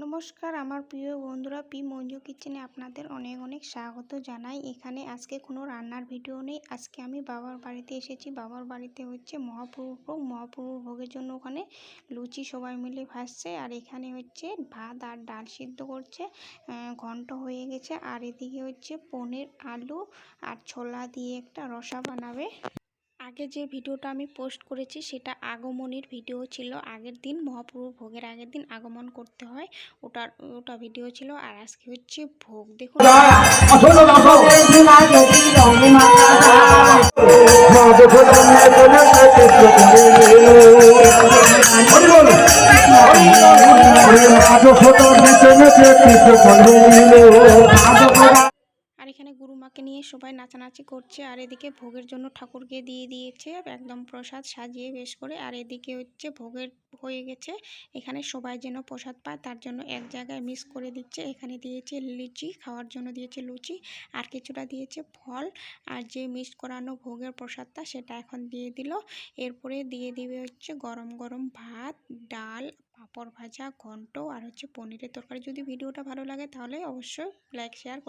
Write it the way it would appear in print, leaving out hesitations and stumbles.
নমস্কার আমার প্রিয় বন্ধুরা, পি মঞ্জু কিচেনে আপনাদের অনেক অনেক স্বাগত জানাই। এখানে আজকে কোনো রান্নার ভিডিও নেই। আজকে আমি বাবার বাড়িতে এসেছি। বাবার বাড়িতে হচ্ছে মহাপ্রভুর ভোগ। মহাপ্রভুর ভোগের জন্য ওখানে লুচি সবাই মিলে ভাজছে, আর এখানে হচ্ছে ভাত আর ডাল সিদ্ধ করছে, ঘন্ট হয়ে গেছে। আর এদিকে হচ্ছে পনির, আলু আর ছোলা দিয়ে একটা রসা বানাবে। আগে যে ভিডিওটা আমি পোস্ট করেছি সেটা আগমনের ভিডিও ছিল। আগের দিন মহাপ্রভু ভোগের আগের দিন আগমন করতে হয়, ওটা ভিডিও ছিল। আর আজকে হচ্ছে ভোগ। দেখুন আর এখানে গুরুমাকে নিয়ে সবাই নাচানাচি করছে। আর এদিকে ভোগের জন্য ঠাকুরকে দিয়ে দিয়েছে একদম প্রসাদ সাজিয়ে বেশ করে। আর এদিকে হচ্ছে ভোগের হয়ে গেছে। এখানে সবাই যেন প্রসাদ পায় তার জন্য এক জায়গায় মিক্স করে দিচ্ছে। এখানে দিয়েছে লিচি, খাওয়ার জন্য দিয়েছে লুচি, আর কিছুটা দিয়েছে ফল। আর যে মিক্স করানো ভোগের প্রসাদটা সেটা এখন দিয়ে দিল। এরপরে দিয়ে দিবে হচ্ছে গরম গরম ভাত, ডাল, পাঁপড় ভাজা, ঘন্ট আর হচ্ছে পনিরের তরকারি। যদি ভিডিওটা ভালো লাগে তাহলে অবশ্যই লাইক শেয়ার